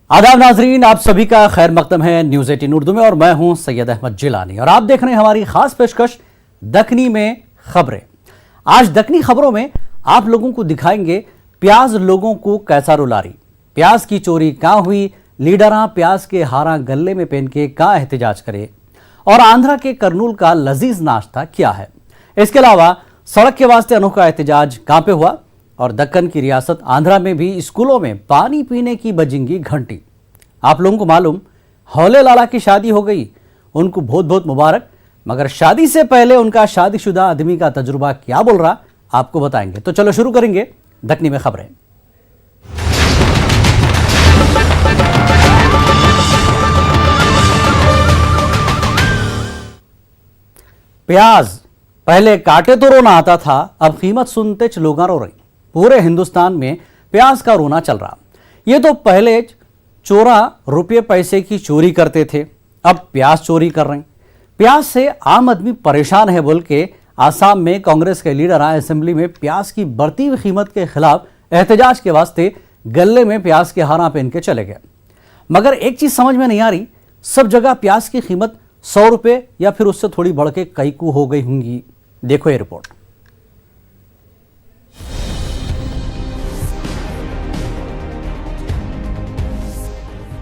आदाब नाजरीन, आप सभी का खैर मकदम है न्यूज 18 उर्दू में और मैं हूं सैयद अहमद जिलानी और आप देख रहे हैं हमारी खास पेशकश दखनी में खबरें। आज दखनी खबरों में आप लोगों को दिखाएंगे प्याज लोगों को कैसा रुला रही, प्याज की चोरी कहां हुई, लीडरां प्याज के हारा गले में पहन के कहां एहतजाज करे और आंध्रा के करनूल का लजीज नाश्ता क्या है। इसके अलावा सड़क के वास्ते अनोखा एहतजाज कहां पे हुआ और दक्कन की रियासत आंध्रा में भी स्कूलों में पानी पीने की बजेंगी घंटी। आप लोगों को मालूम हौले लाला की शादी हो गई, उनको बहुत बहुत मुबारक, मगर शादी से पहले उनका शादीशुदा आदमी का तजुर्बा क्या बोल रहा आपको बताएंगे। तो चलो शुरू करेंगे दक्कनी में खबरें। प्याज पहले काटे तो रोना आता था, अब कीमत सुनते लोग रो रही। पूरे हिंदुस्तान में प्याज का रोना चल रहा। ये तो पहले चोरा रुपये पैसे की चोरी करते थे, अब प्याज चोरी कर रहे हैं। प्याज से आम आदमी परेशान है बोल के आसाम में कांग्रेस के लीडर असेंबली में प्याज की बढ़ती हुई कीमत के खिलाफ एहतजाज के वास्ते गले में प्याज के हारा पहन के चले गए। मगर एक चीज समझ में नहीं आ रही, सब जगह प्याज की कीमत 100 रुपये या फिर उससे थोड़ी बढ़ के कई को हो गई होंगी। देखो ये रिपोर्ट।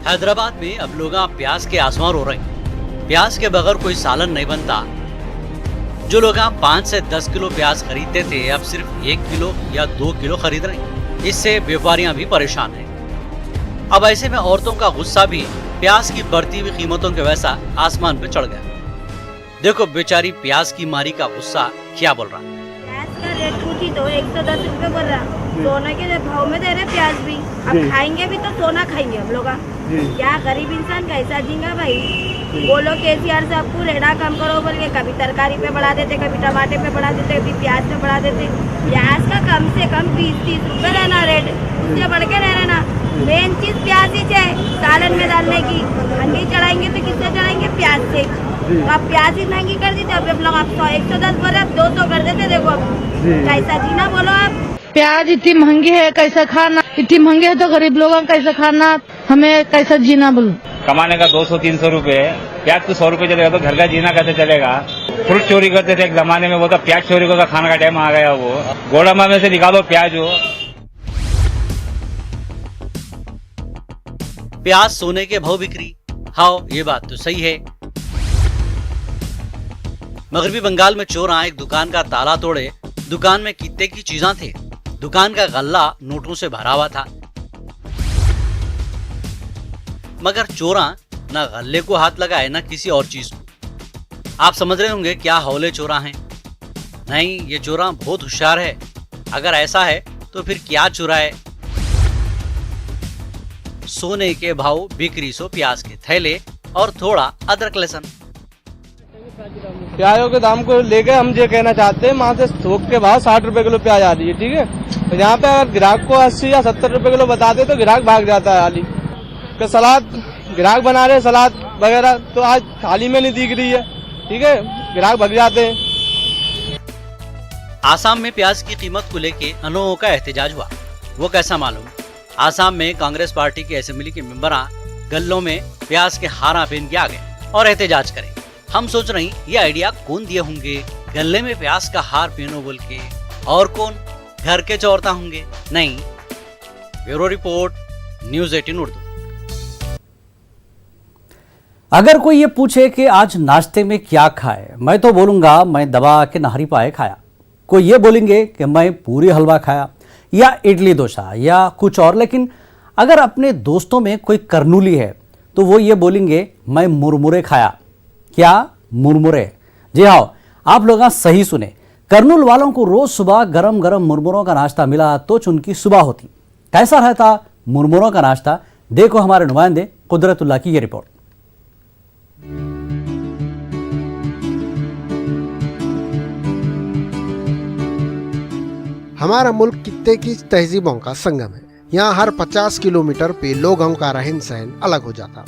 हैदराबाद में अब लोग प्याज के आसमान रो रहे हैं। प्याज के बगैर कोई सालन नहीं बनता। जो लोग 5 से 10 किलो प्याज खरीदते थे अब सिर्फ 1 किलो या 2 किलो खरीद रहे हैं। इससे व्यापारियां भी परेशान हैं। अब ऐसे में औरतों का गुस्सा भी प्याज की बढ़ती हुई कीमतों के वैसा आसमान पे चढ़ गया। देखो बेचारी प्याज की मारी का गुस्सा क्या बोल रहा है। प्याज का रेट पूछी तो 110 रुपए बोल रहा। सोना के भाव में दे रहे प्याज भी। अब खाएंगे भी तो सोना खाएंगे हम लोग। क्या गरीब इंसान कैसा जीगा भाई। बोलो केसीआर से आपको रेड़ा कम करो बोल के कभी तरकारी पे बढ़ा देते, कभी टमाटे पे बढ़ा देते, कभी प्याज पे बढ़ा देते। प्याज का कम से कम 20-30 रुपए रहना रेट, उससे बढ़ के रह ना। मेन चीज प्याज ही है सालन में डालने की। हंडी चढ़ाएंगे तो किससे चढ़ाएंगे? प्याज से। तो आप प्याज ही महंगी कर दी तो अब लोग आप 110 बोले, अब 200 कर देते। देखो अब कैसा जीना बोलो आप। प्याज इतनी महंगी है, कैसा खाना? इतनी महंगी है तो गरीब लोगों का कैसा खाना, हमें कैसा जीना? बोलो कमाने का 200-300 रुपए, प्याज तो 100 रुपए चलेगा तो घर का जीना कैसे चलेगा? फ्रूट चोरी करते थे एक जमाने में, वो तो प्याज चोरी का खाना का टाइम आ गया। वो गोडामा में से निकालो प्याज। हो प्याज सोने के भाव बिक्री। हाँ ये बात तो सही है। मगरबी बंगाल में चोर एक दुकान का ताला तोड़े। दुकान में कितने की चीजें थे। दुकान का गल्ला नोटों से भरा हुआ था, मगर चोरा ना गल्ले को हाथ लगाए ना किसी और चीज को। आप समझ रहे होंगे क्या हौले चोरा हैं? नहीं, ये चोरा बहुत होशियार है। अगर ऐसा है तो फिर क्या चुरा है? सोने के भाव बिक्री सो प्याज के थैले और थोड़ा अदरक लहसुन। प्याजों के दाम को लेके हम ये कहना चाहते हैं, वहाँ से थोक के भाव 60 रुपए किलो प्याज आ रही है, ठीक है। तो यहाँ पे अगर ग्राहक को 80 या 70 रुपए किलो बताते तो ग्राहक भाग जाता है। हाली का सलाद ग्राहक बना रहे सलाद वगैरह, तो आज थाली में नहीं दिख रही है, ठीक है, ग्राहक भाग जाते हैं। आसाम में प्याज की कीमत को लेके अनोखा एहतजाज हुआ। वो कैसा मालूम? आसाम में कांग्रेस पार्टी के असेंबली के मेंबर गल्लों में प्याज के हारा पहन के आ गए और एहतजाज करें। हम सोच रहे ये आइडिया कौन दिए होंगे, गले में प्याज का हार पहनो बोल के, और कौन घर के चौरता होंगे? नहीं। Bureau report, news 18 Urdu. अगर कोई ये पूछे कि आज नाश्ते में क्या खाए, मैं तो बोलूंगा मैं दबा के नाहरी पाए खाया। कोई ये बोलेंगे कि मैं पूरी हलवा खाया या इडली डोसा या कुछ और। लेकिन अगर अपने दोस्तों में कोई करनूली है तो वो ये बोलेंगे मैं मुरमुरे खाया। क्या मुरमुरे? जी हाँ, आप लोग सही सुने। करनूल वालों को रोज सुबह गरम गरम मुरमुरों का नाश्ता मिला तो उनकी सुबह होती। कैसा रहता मुरमुरों का नाश्ता? देखो हमारे नुमाइंदे कुदरतुल्लाह की ये रिपोर्ट। हमारा मुल्क कित्ते की तहजीबों का संगम है। यहाँ हर 50 किलोमीटर पे लोगों का रहन सहन अलग हो जाता।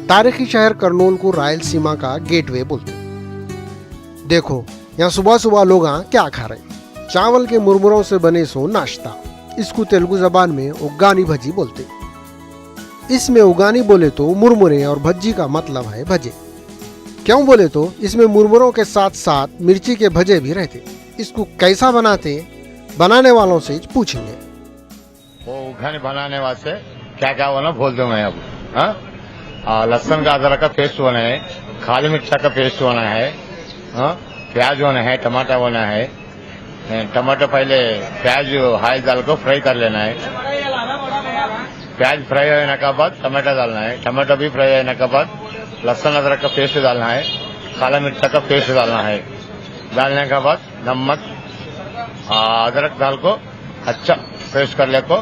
तारीखी शहर करनूल को रायलसीमा का गेटवे बोलते। देखो यहाँ सुबह सुबह लोग क्या खा रहे। चावल के मुरमुरों से बने सो नाश्ता, इसको तेलुगु जबान में उग्गानी भजी बोलते। इसमें उगानी बोले तो मुरमुरे और भज्जी का मतलब है भजे। क्यों बोले तो इसमें मुरमुरों के साथ साथ मिर्ची के भजे भी रहते। इसको कैसा बनाते, बनाने वालों से पूछेंगे। वो उगानी बनाने वास्ते क्या क्या होना बोल दो मैं अब। लहसुन का अदरक का पेस्ट होना है, काली मिर्चा का पेस्ट होना है, प्याज होना है, टमाटर होना है। टमाटर पहले प्याज हाई डाल को फ्राई कर लेना है। प्याज फ्राई होने के बाद टमाटर डालना है। टमाटर भी फ्राई होने के बाद लहसुन अदरक का पेस्ट डालना है, काला मिर्चा का पेस्ट डालना है। डालने के बाद नमक अदरक डाल को अच्छा पेस्ट कर ले को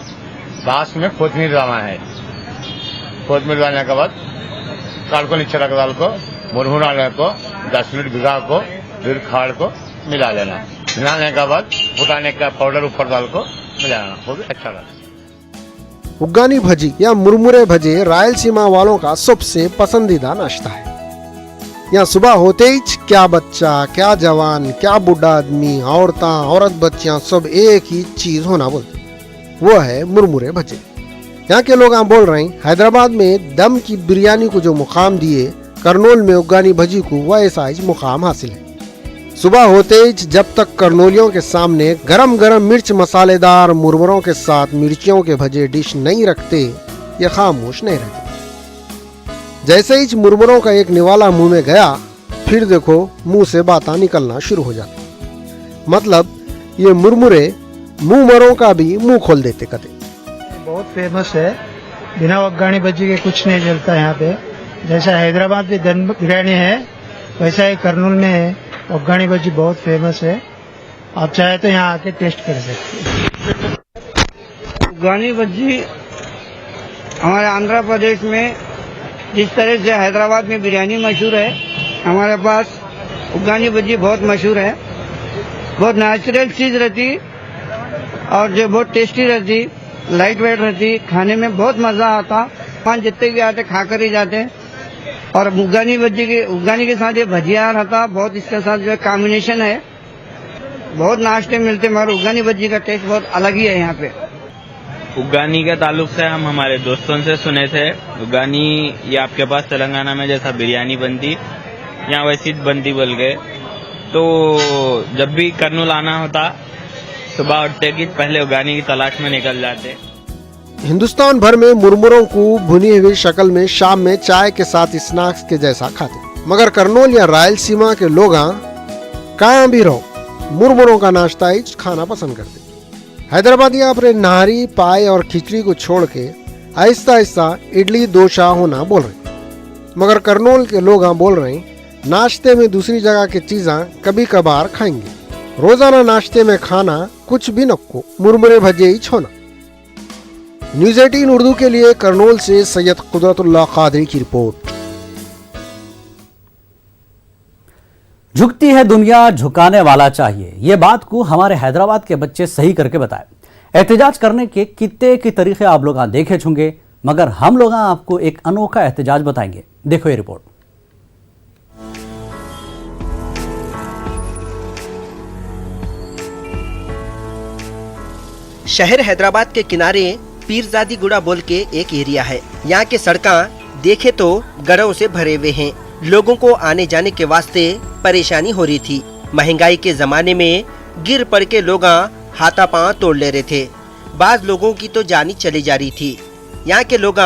लास्ट में कोथमीर डालना है। कोथमीर डालने के बाद काल को नीचे रख डाल को मुरमुर डालने को 10 मिनट भिगा को फिर खाड़ को मिला लेना। मिलाने के बाद फुटाने का पाउडर ऊपर डाल को मिलाना, वो भी अच्छा लगता है। उगानी भजी या मुरमुरे भजे रायलसीमा वालों का सबसे पसंदीदा नाश्ता है। यहाँ सुबह होते ही क्या बच्चा, क्या जवान, क्या बूढ़ा आदमी, औरत बच्चियां सब एक ही चीज होना बोलते, वो है मुरमुरे भजे। यहाँ के लोग बोल रहे हैं हैदराबाद में दम की बिरयानी को जो मुकाम दिए, करनूल में उगानी भजी को वैसा ही मुकाम हासिल है। सुबह होते ही जब तक करनूलियों के सामने गरम गरम मिर्च मसालेदार मुरमुरों के साथ मिर्चियों के भजे डिश नहीं रखते, ये खामोश नहीं रहते। जैसे ही मुरमुरों का एक निवाला मुंह में गया, फिर देखो मुंह से बातें निकलना शुरू हो जाती। मतलब ये मुरमुरे मुंह मरों का भी मुंह खोल देते कदे। बहुत फेमस है, बिना उगानी भजी के कुछ नहीं चलता यहाँ पे। जैसा हैदराबाद में दम बिरयानी है, वैसा ही करनूल में उगानी भजी बहुत फेमस है। आप चाहे तो यहाँ आके टेस्ट कर सकते हैं। उगानी भजी हमारे आंध्र प्रदेश में जिस तरह से हैदराबाद में बिरयानी मशहूर है, हमारे पास उगानी भजी बहुत मशहूर है। बहुत नेचुरल चीज रहती और जो बहुत टेस्टी रहती, लाइट वेट रहती, खाने में बहुत मजा आता। पान जितने भी आते खाकर ही जाते। और उगानी के साथ ये भजिया रहता, बहुत इसके साथ जो कॉम्बिनेशन है, बहुत नाश्ते मिलते। मगर उगानी भजी का टेस्ट बहुत अलग ही है यहाँ पे। उगानी के ताल्लुक से हम हमारे दोस्तों से सुने थे, उगानी ये आपके पास तेलंगाना में जैसा बिरयानी बनती, यहाँ वैसी बनती बोल गए। तो जब भी करनूल आना होता, सुबह उठते कि पहले उगानी की तलाश में निकल जाते। हिंदुस्तान भर में मुरमुरों को भुनी हुई शक्ल में शाम में चाय के साथ स्नैक्स के जैसा खाते, मगर करनूल या रायलसीमा के लोग कहाँ भी रहो मुरमुरों का नाश्ता ही खाना पसंद करते। हैदराबादी अपने नारी, पाए और खिचड़ी को छोड़ के आहिस्ता आहिस्ता इडली डोसा होना बोल रहे, मगर करनूल के लोग बोल रहे हैं नाश्ते में दूसरी जगह की चीजें कभी कभार खाएंगे, रोजाना नाश्ते में खाना कुछ भी नको, मुरमुरे भजे ही छोना। न्यूज़ 18 उर्दू के लिए करनूल से सैयद कुदरतुल्लाह कादरी की रिपोर्ट। झुकती है दुनिया, झुकाने वाला चाहिए, ये बात को हमारे हैदराबाद के बच्चे सही करके बताए। एहतजाज करने के कितने के तरीके आप लोग देखे होंगे, मगर हम लोग आपको एक अनोखा एहतजाज बताएंगे। देखो ये रिपोर्ट। शहर हैदराबाद के किनारे पीरजादी गुड़ा बोल के एक एरिया है। यहाँ के सड़कें देखे तो गड़ों से भरे हुए हैं। लोगों को आने जाने के वास्ते परेशानी हो रही थी। महंगाई के जमाने में गिर पड़ के लोग हाथापांव तोड़ ले रहे थे। बाज लोगों की तो जानी चली जा रही थी। यहाँ के लोग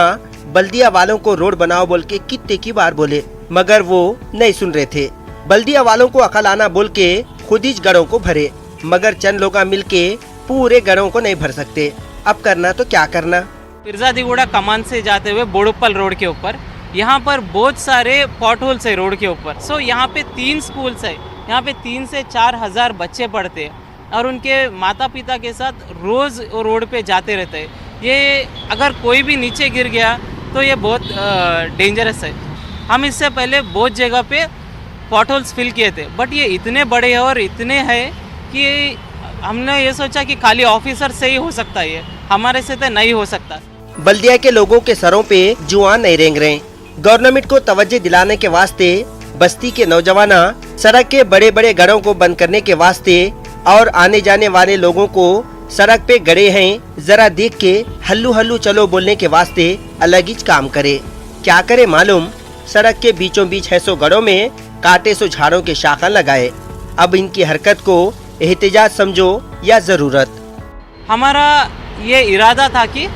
बल्दिया वालों को रोड बनाओ बोल के कितने की बार बोले, मगर वो नहीं सुन रहे थे। बल्दिया वालों को अकल आना बोल के खुद ही गड़ों को भरे, मगर चंद लोग मिल के पूरे गड़ों को नहीं भर सकते। अब करना तो क्या करना। पीरजादीगुड़ा कमान से जाते हुए बोड़ुप्पल रोड के ऊपर यहाँ पर बहुत सारे पॉट होल्स है रोड के ऊपर। सो यहाँ पे 3 स्कूल्स है। यहाँ पे 3 से 4 हजार बच्चे पढ़ते हैं और उनके माता पिता के साथ रोज रोड पे जाते रहते हैं। ये अगर कोई भी नीचे गिर गया तो ये बहुत डेंजरस है। हम इससे पहले बहुत जगह पे पॉट होल्स फिल किए थे, बट ये इतने बड़े और इतने हैं कि हमने ये सोचा कि खाली ऑफिसर से ही हो सकता है, ये हमारे से तो नहीं हो सकता। बल्दिया के लोगों के सरों पे जुआ नहीं रेंग रहे। गवर्नमेंट को तवज्जो दिलाने के वास्ते बस्ती के नौजवान सड़क के बड़े बड़े गड़ों को बंद करने के वास्ते और आने जाने वाले लोगों को सड़क पे गड़े हैं, जरा देख के हल्लू हल्लू चलो बोलने के वास्ते अलग ही काम करे। क्या करे मालूम, सड़क के बीचों बीच है सो गड़ों में कांटे सो झाड़ों के शाखा लगाए। अब इनकी हरकत को एहतिजाज समझो या जरूरत। हमारा ये इरादा था कि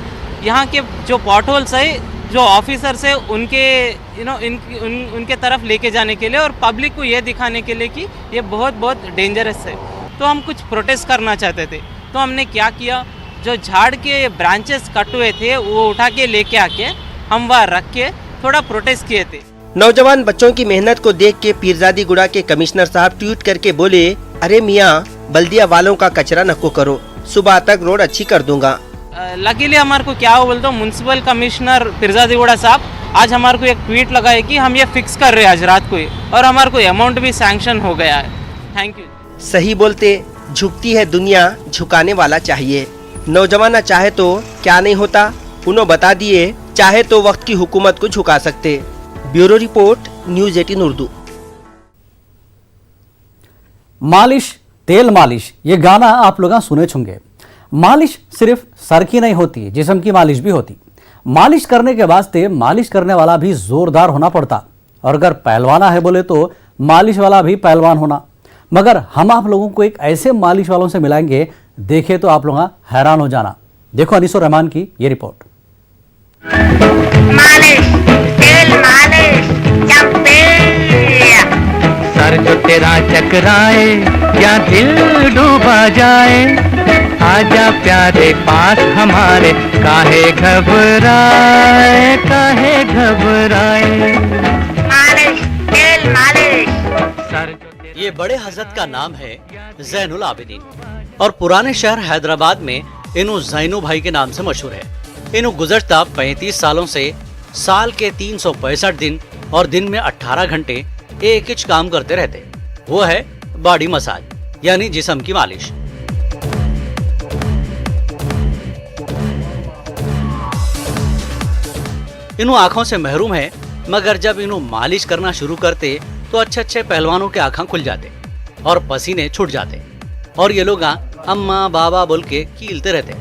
यहाँ के जो पॉट होल्स है, जो ऑफिसर्स है, उनके उनके तरफ लेके जाने के लिए और पब्लिक को ये दिखाने के लिए कि ये बहुत बहुत डेंजरस है। तो हम कुछ प्रोटेस्ट करना चाहते थे। तो हमने क्या किया, जो झाड़ के ब्रांचेस कट हुए थे वो उठा के लेके आके हम वहाँ रख के थोड़ा प्रोटेस्ट किए थे। नौजवान बच्चों की मेहनत को देख के पीरजादी गुड़ा के कमिश्नर साहब ट्वीट करके बोले, अरे मियाँ, बल्दिया वालों का कचरा नको करो, सुबह तक रोड अच्छी कर दूंगा। लकीली हमारे को क्या हो बोलते हो, म्यूनसिपल कमिश्नर पीरजादी गुड़ा साहब आज हमारे को एक ट्वीट लगाए कि हम ये फिक्स कर रहे हैं आज रात को ही, और हमारे को अमाउंट भी सैंक्शन हो गया है। Thank you. सही बोलते, झुकती है दुनिया, झुकाने वाला चाहिए। नौजवान चाहे तो क्या नहीं होता, उन्होंने बता दिए, चाहे तो वक्त की हुकूमत को झुका सकते। Bureau report, news 18 Urdu. मालिश, तेल मालिश, ये गाना आप लोग सुने होंगे। मालिश सिर्फ सर की नहीं होती, जिस्म की मालिश भी होती। मालिश करने के वास्ते मालिश करने वाला भी जोरदार होना पड़ता, और अगर पहलवाना है बोले तो मालिश वाला भी पहलवान होना। मगर हम आप लोगों को एक ऐसे मालिश वालों से मिलाएंगे, देखे तो आप लोग हैरान हो जाना। देखो अनीसुर रहमान की ये रिपोर्ट। मालिश, तेल मालिश, सर जो तेरा चकराए या दिल डूबा जाए, आजा प्यारे पास हमारे, काहे घबराए, काहे घबराए। मालिश, तेल मालिश, सर। ये बड़े हजरत का नाम है जैनुल आबिदीन और पुराने शहर हैदराबाद में इन्हों जैनू भाई के नाम से मशहूर है। इन्हों गुज़श्ता 35 सालों से साल के 365 दिन और दिन में 18 घंटे एक ही काम करते रहते। वो है बॉडी मसाज, यानी जिस्म की मालिश। इन्हों आंखों से महरूम है, मगर जब इन्हों मालिश करना शुरू करते तो अच्छे अच्छे पहलवानों के आंखें खुल जाते और पसीने छूट जाते, और ये लोग अम्मा बाबा बोल के कीलते रहते।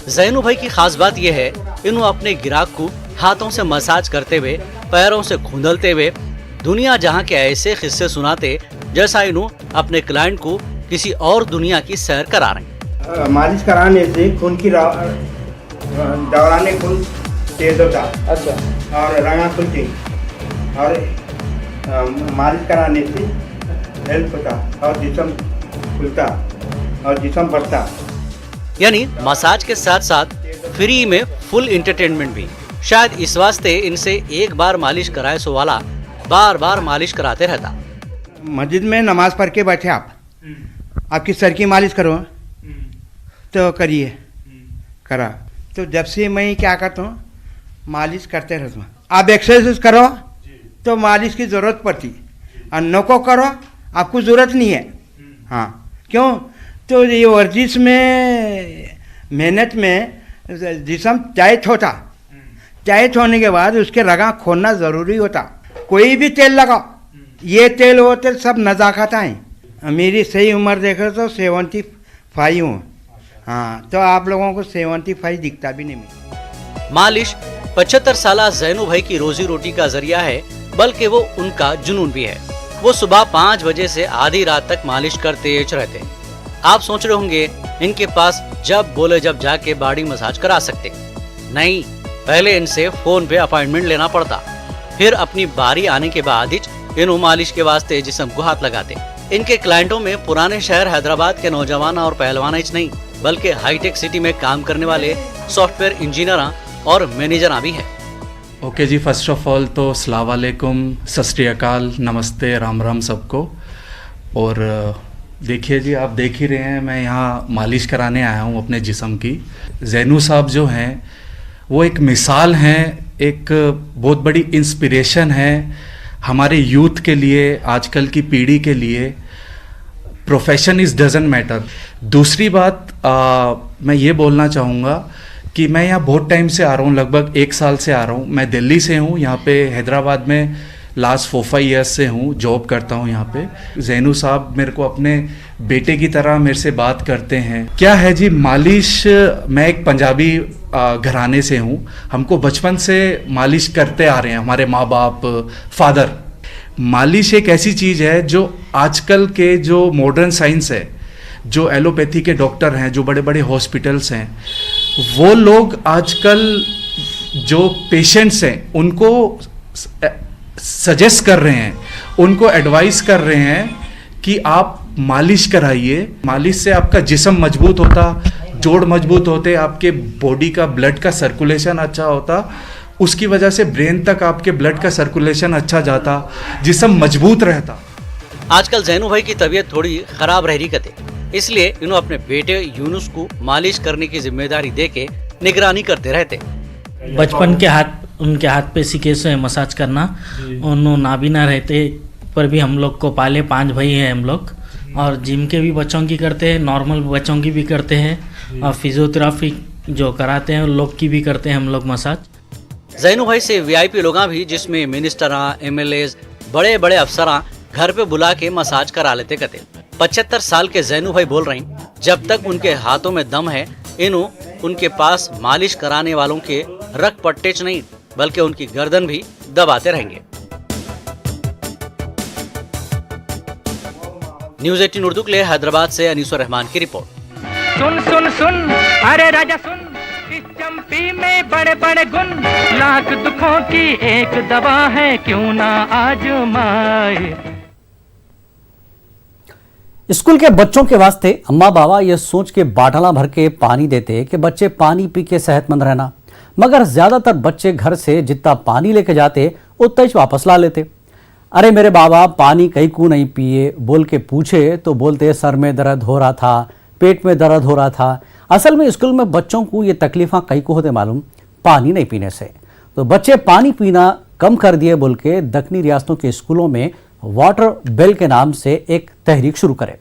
जैनू भाई की खास बात यह है, इन्हों अपने गिराक को हाथों से मसाज करते हुए, पैरों से खूंदलते हुए दुनिया जहां के ऐसे किस्से सुनाते जैसा इन्हों अपने क्लाइंट को किसी और दुनिया की सैर करा रहे। मालिश कराने से खून की दौराने खून तेज होता। अच्छा। और रंगा खुलती, और मालिश कराने से हेल्प होता और जिस्म खुलता और जिस्म बढ़ता। यानी मसाज के साथ साथ फ्री में फुल एंटरटेनमेंट भी। शायद इस वास्ते इनसे एक बार मालिश कराए सो वाला बार बार मालिश कराते रहता। मस्जिद में नमाज पढ़ के बैठे आप, आपकी सर की मालिश करो तो करिए, करा। तो जब से मैं क्या करता हूँ, मालिश करते रहता हूँ। आप एक्सरसाइज करो तो मालिश की ज़रूरत पड़ती, और नको करो आपको ज़रूरत नहीं है। हाँ, क्यों? तो ये वर्जिश में मेहनत में जिस्म टाइट होता, टाइट होने के बाद उसके रगा खोलना ज़रूरी होता। कोई भी तेल लगाओ, ये तेल वो तेल सब नज़ाकत हैं। मेरी सही उम्र देखो तो 75 हूँ। हाँ, तो आप लोगों को 75 दिखता भी नहीं मिला। मालिश 75 साल जैनू भाई की रोजी रोटी का जरिया है, बल्कि वो उनका जुनून भी है। वो सुबह 5 बजे से आधी रात तक मालिश करते रहते। आप सोच रहे होंगे इनके पास जब बोले जब जाके बॉडी मसाज करा सकते। नहीं, पहले इनसे फोन पे अपॉइंटमेंट लेना पड़ता, फिर अपनी बारी आने के बाद ही इन्हों मालिश के वास्ते जिस्म को हाथ लगाते। इनके क्लाइंटों में पुराने शहर हैदराबाद के नौजवान और पहलवान ही नहीं, बल्कि हाईटेक सिटी में काम करने वाले सॉफ्टवेयर इंजीनियर और मैनेजर भी है। ओके जी, फर्स्ट ऑफ ऑल तो अस्सलाम वालेकुम, सत श्री अकाल, नमस्ते, राम राम सबको। और देखिए जी, आप देख ही रहे हैं, मैं यहाँ मालिश कराने आया हूँ अपने जिस्म की। जैनू साहब जो हैं वो एक मिसाल हैं, एक बहुत बड़ी इंस्पिरेशन है हमारे यूथ के लिए, आजकल की पीढ़ी के लिए। Profession is doesn't matter. दूसरी बात मैं ये बोलना चाहूँगा कि मैं यहाँ बहुत टाइम से आ रहा हूँ, लगभग 1 साल से आ रहा हूँ। मैं दिल्ली से हूँ, यहाँ पे हैदराबाद में लास्ट 4-5 ईयर्स से हूँ, जॉब करता हूँ यहाँ पे। जैनू साहब मेरे को अपने बेटे की तरह मेरे से बात करते हैं। क्या है जी मालिश, मैं एक पंजाबी घराने से हूँ, हमको बचपन से मालिश करते आ रहे हैं हमारे माँ बाप, फादर। मालिश एक ऐसी चीज़ है जो आजकल के जो मॉडर्न साइंस है, जो एलोपैथी के डॉक्टर हैं, जो बड़े बड़े हॉस्पिटल्स हैं, वो लोग आजकल जो पेशेंट्स हैं उनको सजेस्ट कर रहे हैं, उनको एडवाइस कर रहे हैं कि आप मालिश कराइए। मालिश से आपका जिस्म मजबूत होता, जोड़ मजबूत होते, आपके बॉडी का ब्लड का सर्कुलेशन अच्छा होता, उसकी वजह से ब्रेन तक आपके ब्लड का सर्कुलेशन अच्छा जाता, जिस्म मजबूत रहता। आजकल जैनू भाई की तबीयत थोड़ी खराब रह रही कते, इसलिए इन्होंने अपने बेटे यूनुस को मालिश करने की जिम्मेदारी देके निगरानी करते रहते। बचपन के उनके हाथ पे सीखे से मसाज करना, उन्होंने नाबीना रहते पर भी हम लोग को पाले, 5 भाई हैं हम लोग, और जिम के भी बच्चों की करते हैं, नॉर्मल बच्चों की भी करते हैं, और फिजियोथेरापी जो कराते हैं उन लोग की भी करते हैं हम लोग मसाज। जैनू भाई से वीआईपी लोग भी, जिसमें मिनिस्टर, एमएलए, बड़े बड़े अफसर घर पे बुला के मसाज करा लेते कते। 75 साल के जैनू भाई बोल रही, जब तक उनके हाथों में दम है, उनके पास मालिश कराने वालों के रख पट्टेच नहीं बल्कि उनकी गर्दन भी दबाते रहेंगे। न्यूज़ 18 उर्दू के लिए हैदराबाद से अनीसुर रहमान की रिपोर्ट। सुन सुन सुन अरे राजा सुन, इस चंपी में बड़े बड़े गुण, लाख दुखों की एक दवा है, क्यों ना आजमाए। स्कूल के बच्चों के वास्ते अम्मा बाबा ये सोच के बाटला भर के पानी देते कि बच्चे पानी पी के सेहतमंद रहना, मगर ज्यादातर बच्चे घर से जितना पानी लेके जाते उतना ही वापस ला लेते। अरे मेरे बाबा पानी कई को नहीं पिए बोल के पूछे तो बोलते सर में दर्द हो रहा था, पेट में दर्द हो रहा था। असल में स्कूल में बच्चों को ये तकलीफा कई को होते मालूम, पानी नहीं पीने से। तो बच्चे पानी पीना कम कर दिए बोल के दक्षिणी रियासतों के स्कूलों में वाटर बेल के नाम से एक तहरीक शुरू करे।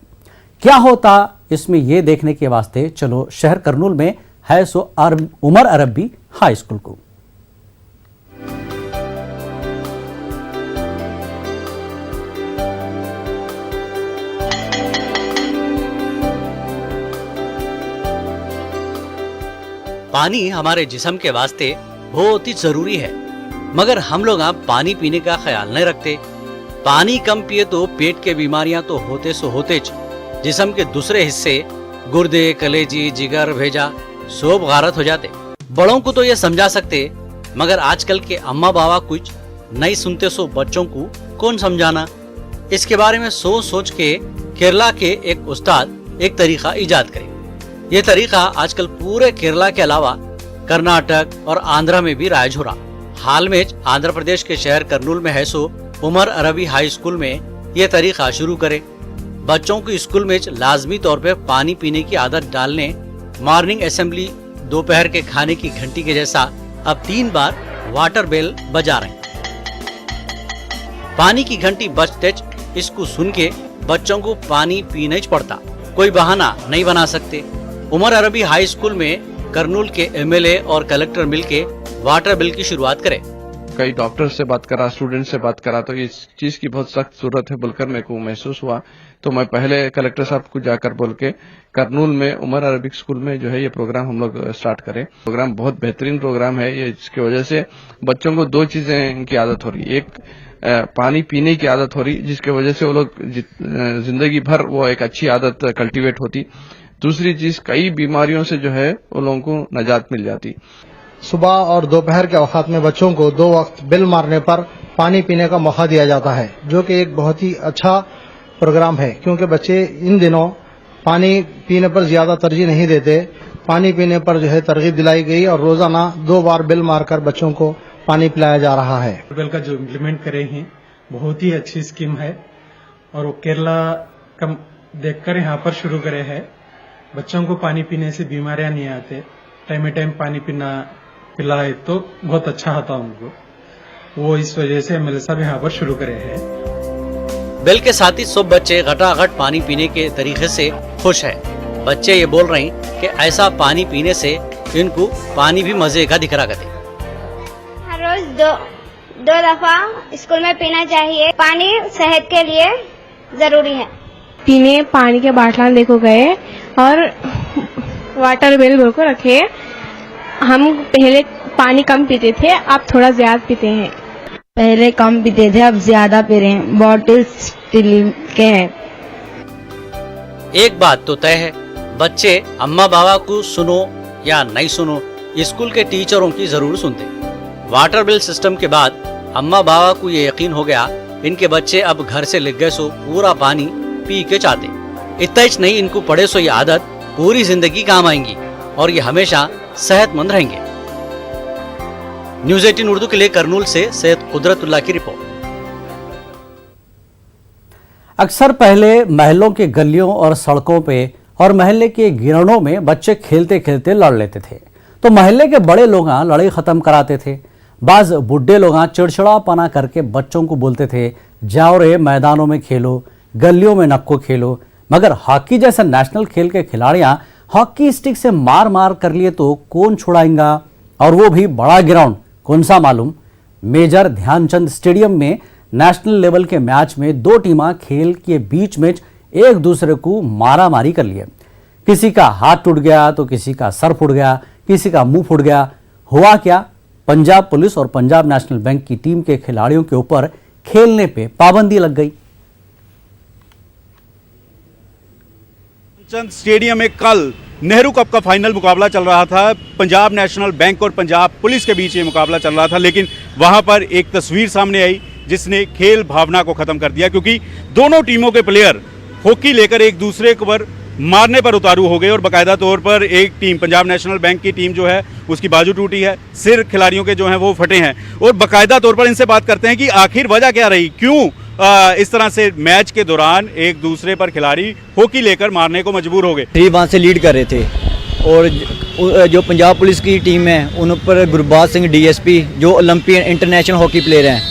क्या होता इसमें ये देखने के वास्ते चलो शहर करनूल में है सो उमर अरबी हाई स्कूल को। पानी हमारे जिस्म के वास्ते बहुत ही जरूरी है, मगर हम लोग अब पानी पीने का ख्याल नहीं रखते। पानी कम पिए तो पेट के बीमारियां तो होते सो होते, जिस्म के दूसरे हिस्से गुर्दे, कलेजी, जिगर, भेजा सब गारत हो जाते। बड़ों को तो ये समझा सकते, मगर आजकल के अम्मा बाबा कुछ नहीं सुनते, सो बच्चों को कौन समझाना। इसके बारे में सोच सोच के केरला के एक उस्ताद एक तरीका इजाद करे। ये तरीका आजकल पूरे केरला के अलावा कर्नाटक और आंध्रा में भी राइज हो रहा। हाल में आंध्र प्रदेश के शहर करनूल में है सो उमर अरबी हाई स्कूल में ये तरीका शुरू करे। बच्चों को स्कूल में लाजमी तौर पे पानी पीने की आदत डालने, मॉर्निंग असेंबली, दोपहर के खाने की घंटी के जैसा अब 3 बार वाटर बेल बजा रहे। पानी की घंटी बजते इसको सुन के बच्चों को पानी पीना ही पड़ता, कोई बहाना नहीं बना सकते। उमर अरबी हाई स्कूल में करनूल के एमएलए और कलेक्टर मिलके वाटर बिल की शुरुआत करे। कई डॉक्टर से बात करा, स्टूडेंट से बात करा, तो इस चीज की बहुत सख्त जरूरत है बोलकर मेरे को महसूस हुआ। तो मैं पहले कलेक्टर साहब को जाकर बोल के करनूल में उमर अरबिक स्कूल में जो है ये प्रोग्राम हम लोग स्टार्ट करें। प्रोग्राम बहुत बेहतरीन प्रोग्राम है ये, जिसकी वजह से बच्चों को 2 चीजें की आदत हो रही। एक पानी पीने की आदत हो रही, जिसकी वजह से वो लोग जिंदगी भर वो एक अच्छी आदत कल्टीवेट होती। दूसरी चीज, कई बीमारियों से जो है वो लोगों को निजात मिल जाती। सुबह और दोपहर के वक्त में बच्चों को 2 वक्त बिल मारने पर पानी पीने का मौका दिया जाता है, जो कि एक बहुत ही अच्छा प्रोग्राम है, क्योंकि बच्चे इन दिनों पानी पीने पर ज्यादा तरजीह नहीं देते। पानी पीने पर जो है तरगीब दिलाई गई और रोजाना 2 बार बिल मारकर बच्चों को पानी पिलाया जा रहा है। बिल का जो इम्प्लीमेंट करे हैं बहुत ही अच्छी स्कीम है और वो केरला का देखकर यहाँ पर शुरू करे है। बच्चों को पानी पीने से बीमारियां नहीं आते, टाइम टाइम पानी पीना पिलाए तो बहुत अच्छा होता उनको, वो इस वजह से एमएलए साहब यहाँ पर शुरू करे हैं। बिल के साथ ही सब बच्चे घटाघट पानी पीने के तरीके से खुश है। बच्चे ये बोल रहे हैं कि ऐसा पानी पीने से इनको पानी भी मजे का दिख रहा करते। हर रोज 2 दफा स्कूल में पीना चाहिए। पानी सेहत के लिए जरूरी है। पीने पानी के बाटला देखो गए और वाटर बिल बोल को रखे। हम पहले पानी कम पीते थे, अब थोड़ा ज्यादा पीते हैं। पहले कम पीते थे, अब ज्यादा पी रहे हैं। बॉटल स्टील के हैं। एक बात तो तय है, बच्चे अम्मा बाबा को सुनो या नहीं सुनो, स्कूल के टीचरों की जरूर सुनते। वाटर बिल सिस्टम के बाद अम्मा बाबा को ये यकीन हो गया, इनके बच्चे अब घर से लिख गए सो पूरा पानी पी के चाहते। इतना ही नहीं, इनको पड़े सो ये आदत पूरी जिंदगी काम आएंगी और ये हमेशा सेहतमंद रहेंगे। न्यूज़ 18 उर्दू के लिए करनूल से सैयद कुदरतुल्लाह की रिपोर्ट। अक्सर पहले महलों के गलियों और सड़कों पे और महल्ले के गिरणों में बच्चे खेलते खेलते लड़ लेते थे, तो महल्ले के बड़े लोग लड़ाई खत्म कराते थे। बाज बुढ़े लोग चिड़चिड़ापना करके बच्चों को बोलते थे, जाओ रे मैदानों में खेलो, गलियों में नक्को खेलो। मगर हॉकी जैसा नेशनल खेल के खिलाड़ियां हॉकी स्टिक से मार मार कर लिए तो कौन छुड़ाएगा, और वो भी बड़ा ग्राउंड कौन सा मालूम। मेजर ध्यानचंद स्टेडियम में नेशनल लेवल के मैच में 2 टीमां खेल के बीच में एक दूसरे को मारा मारी कर लिए। किसी का हाथ टूट गया तो किसी का सर फूट गया, किसी का मुंह फूट गया। हुआ क्या, पंजाब पुलिस और पंजाब नेशनल बैंक की टीम के खिलाड़ियों के ऊपर खेलने पे पाबंदी लग गई। चंद स्टेडियम में कल नेहरू कप का फाइनल मुकाबला चल रहा था। पंजाब नेशनल बैंक और पंजाब पुलिस के बीच ये मुकाबला चल रहा था, लेकिन वहां पर एक तस्वीर सामने आई जिसने खेल भावना को खत्म कर दिया, क्योंकि दोनों टीमों के प्लेयर हॉकी लेकर एक दूसरे पर मारने पर उतारू हो गए और बाकायदा तौर पर एक टीम पंजाब नेशनल बैंक की टीम जो है उसकी बाजू टूटी है, सिर खिलाड़ियों के जो हैं वो फटे हैं। और बाकायदा तौर पर इनसे बात करते हैं कि आखिर वजह क्या रही, क्यों इस तरह से मैच के दौरान एक दूसरे पर खिलाड़ी हॉकी लेकर मारने को मजबूर हो गए। 3 से लीड कर रहे थे और जो पंजाब पुलिस की टीम है उन पर गुरबाज सिंह डीएसपी जो ओलंपियन इंटरनेशनल हॉकी प्लेयर हैं,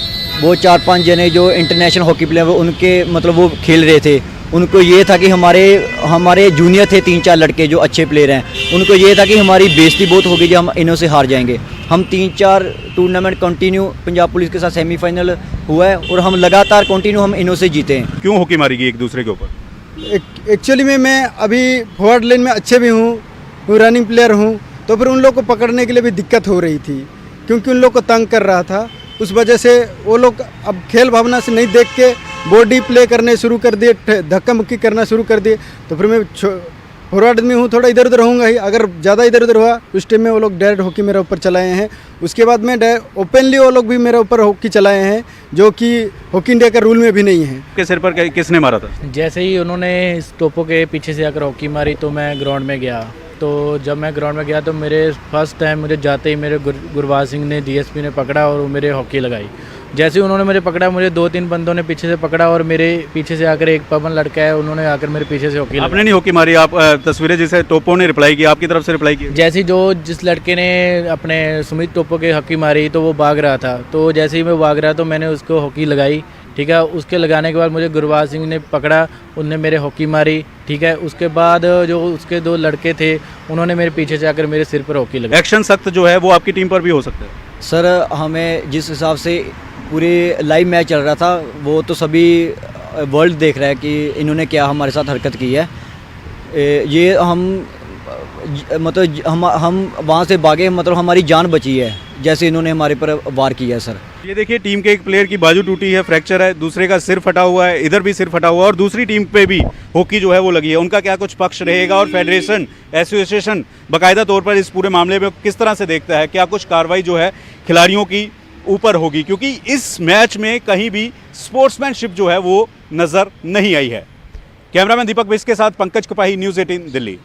वो 4-5 जने जो इंटरनेशनल हॉकी प्लेयर उनके मतलब वो खेल रहे थे। उनको ये था कि हमारे जूनियर थे 3-4 लड़के जो अच्छे प्लेयर हैं, उनको ये था कि हमारी बेइज्जती बहुत होगी जो हम इन्हों से हार जाएंगे। हम 3-4 टूर्नामेंट कंटिन्यू पंजाब पुलिस के साथ सेमीफाइनल हुआ है और हम लगातार कंटिन्यू हम इन्हों से जीते हैं। क्यों हॉकी मारी गई एक दूसरे के ऊपर? एक्चुअली में मैं अभी फॉरवर्ड लाइन में अच्छे भी हूँ, रनिंग प्लेयर हूँ, तो फिर उन लोग को पकड़ने के लिए भी दिक्कत हो रही थी क्योंकि उन लोग को तंग कर रहा था। उस वजह से वो लोग अब खेल भावना से नहीं देख के बॉडी प्ले करने शुरू कर दिए, धक्का मुक्की करना शुरू कर दिए। तो फिर मैं फॉरवर्ड में हूँ, थोड़ा इधर उधर होऊंगा ही। अगर ज़्यादा इधर उधर हुआ उस टाइम में वो लोग डायरेक्ट हॉकी मेरे ऊपर चलाए हैं। उसके बाद में ओपनली वो लोग भी मेरे ऊपर हॉकी चलाए हैं, जो कि हॉकी इंडिया का रूल में भी नहीं है। के सिर पर किसने मारा था? जैसे ही उन्होंने इस टोपो के पीछे से आकर हॉकी मारी तो मैं ग्राउंड में गया। तो जब मैं ग्राउंड में गया तो मेरे फर्स्ट टाइम मुझे जाते ही मेरे गुरबाज सिंह ने डीएसपी ने पकड़ा और मेरे हॉकी लगाई। जैसे ही उन्होंने मुझे पकड़ा, मुझे 2-3 बंदों ने पीछे से पकड़ा और मेरे पीछे से आकर एक पवन लड़का है, उन्होंने आकर मेरे पीछे से हॉकी। आपने नहीं हॉकी मारी, आप तस्वीरें जिसे टोपो ने रिप्लाई की, आपकी तरफ से रिप्लाई की? जैसे जिस लड़के ने अपने सुमित टोपो के हॉकी मारी तो वो भाग रहा था, तो जैसे ही मैं भाग रहा तो मैंने उसको हॉकी लगाई। ठीक है, उसके लगाने के बाद मुझे गुरबाज सिंह ने पकड़ा, उनने मेरे हॉकी मारी। ठीक है, उसके बाद जो उसके 2 लड़के थे उन्होंने मेरे पीछे से आकर मेरे सिर पर हॉकी लगाई। एक्शन सख्त जो है वो आपकी टीम पर भी हो सकता है? सर, हमें जिस हिसाब से पूरे लाइव मैच चल रहा था वो तो सभी वर्ल्ड देख रहा है कि इन्होंने क्या हमारे साथ हरकत की है। ये हम वहाँ से भागे, मतलब हमारी जान बची है जैसे इन्होंने हमारे पर वार किया है। सर, ये देखिए, टीम के एक प्लेयर की बाजू टूटी है, फ्रैक्चर है, दूसरे का सिर फटा हुआ है, इधर भी सिर फटा हुआ है और दूसरी टीम पे भी हॉकी जो है वो लगी है। उनका क्या कुछ पक्ष रहेगा और फेडरेशन एसोसिएशन बाकायदा तौर पर इस पूरे मामले में किस तरह से देखता है? क्या कुछ कार्रवाई जो है खिलाड़ियों की ऊपर होगी? क्योंकि इस मैच में कहीं भी स्पोर्ट्समैनशिप जो है वो नजर नहीं आई है। कैमरामैन दीपक बिस के साथ पंकज कपाही, न्यूज़ 18 दिल्ली।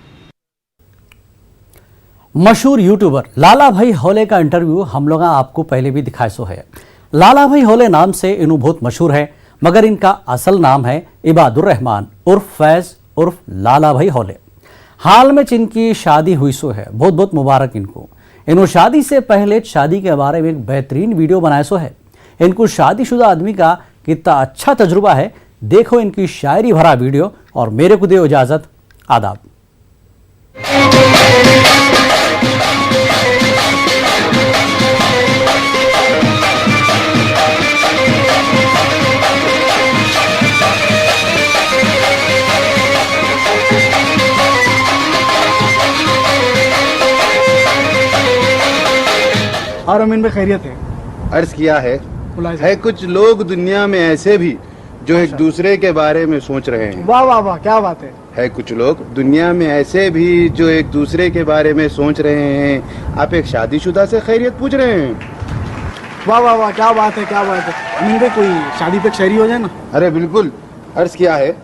मशहूर यूट्यूबर लाला भाई हौले का इंटरव्यू हम लोग आपको पहले भी दिखाए सो है। लाला भाई हौले नाम से इन्हों बहुत मशहूर है, मगर इनका असल नाम है इबादुर रहमान उर्फ फैज उर्फ लाला भाई हौले। हाल में जिनकी शादी हुई सो है, बहुत बहुत मुबारक इनको। इन्हों शादी से पहले शादी के बारे में एक बेहतरीन वीडियो बनाए सो है। इनको शादीशुदा आदमी का कितना अच्छा तजुर्बा है, देखो इनकी शायरी भरा वीडियो और मेरे को दे इजाजत। आदाब। और अमीन भाई खैरियत है? अर्ज किया है कुछ लोग दुनिया में ऐसे भी जो एक दूसरे के बारे में सोच रहे हैं। वाह वाह वाह, क्या बात है कुछ लोग दुनिया में ऐसे भी जो एक दूसरे के बारे में सोच रहे हैं। आप एक शादीशुदा से खैरियत पूछ रहे हैं? वाह वाह वाह, क्या बात है, क्या बात है। अमीन भाई कोई शादी पे शायरी हो जाए ना। अरे बिल्कुल। अर्ज किया है,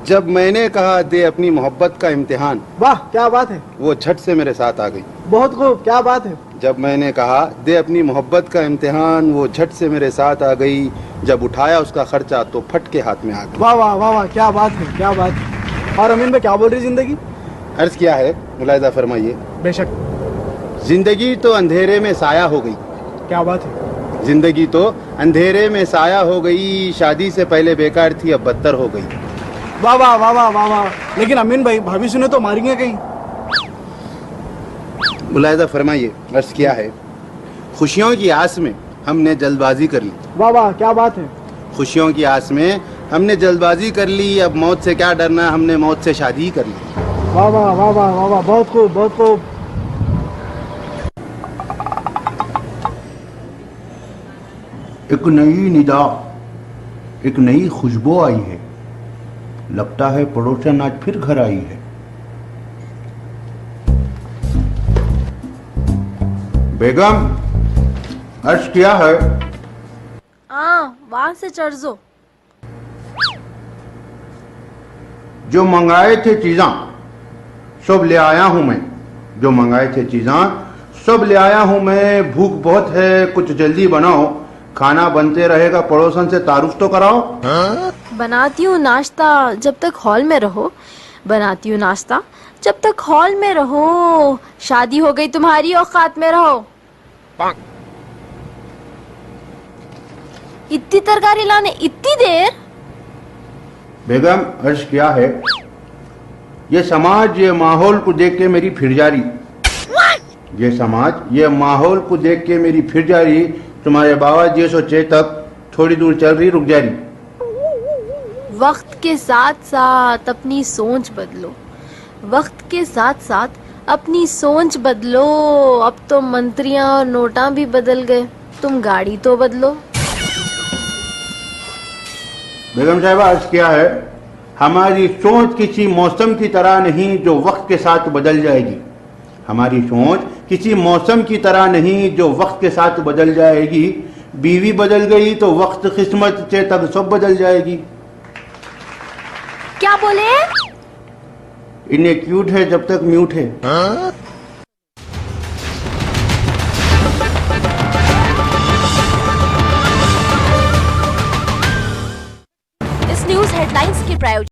जब मैंने कहा दे अपनी मोहब्बत का इम्तिहान, वाह क्या बात है, वो झट से मेरे साथ आ गई। बहुत खूब, क्या बात है। जब मैंने कहा दे अपनी मोहब्बत का इम्तिहान, वो झट से मेरे साथ आ गई। जब उठाया उसका खर्चा तो फट के हाथ में आ गई। वाह वाह वाह वाह, क्या बात है, क्या बात है। और अमीन भाई क्या बोल रही जिंदगी? अर्ज किया है, मुलाहिजा फरमाइए। बेशक। जिंदगी तो अंधेरे में साया हो गई। क्या बात है। जिंदगी तो अंधेरे में साया हो गई। शादी से पहले बेकार थी, अब बदतर हो गई। वाह वाह वाह वाह वाह वाह। लेकिन अमीन भाई भाभी सुने तो मारेंगे कहीं। मुलाहिजा फरमाइए। अर्ज किया है, खुशियों की आस में हमने जल्दबाजी कर ली। वाह वाह, क्या बात है। खुशियों की आस में हमने जल्दबाजी कर ली। अब मौत से क्या डरना, हमने मौत से शादी कर ली। वाह वाह वाह वाह वाह वाह, बहुत खूब, बहुत खूब। एक नई निदा, एक नई खुशबू आई है। लगता है पड़ोसन आज फिर घर आई है। बेगम, अर्ज किया है। वहां से चढ़ जो। जो मंगाए थे चीज़ां सब ले आया हूं मैं। जो मंगाए थे चीज़ां सब ले आया हूं मैं। भूख बहुत है, कुछ जल्दी बनाओ। खाना बनते रहेगा, पड़ोसन से तारुफ तो कराओ। बनाती हूँ नाश्ता जब तक हॉल में रहो। बनाती हूँ नाश्ता जब तक हॉल में रहो। शादी हो गई तुम्हारी, औकात में रहो। इतनी तरकारी लाने इतनी देर? बेगम, अर्ज किया है, ये समाज ये माहौल को देख के मेरी फिर जा रही। ये समाज ये माहौल को देख के मेरी फिर जा रही। तुम्हारे बाबा जी सोचे तक थोड़ी दूर चल रही, रुक जा रही। वक्त के साथ साथ अपनी सोच बदलो। वक्त के साथ साथ अपनी सोच बदलो। अब तो मंत्रियां और नोटा भी बदल गए, तुम गाड़ी तो बदलो। बेगम साहिबा, अर्ज किया है, हमारी सोच किसी मौसम की तरह नहीं जो वक्त के साथ बदल जाएगी। हमारी सोच किसी मौसम की तरह नहीं जो वक्त के साथ बदल जाएगी। बीवी बदल गई तो वक्त किस्मत से तक सब बदल जाएगी। क्या बोले? इन्हें क्यूट है जब तक म्यूट है। इस न्यूज हेडलाइंस की प्रायोजक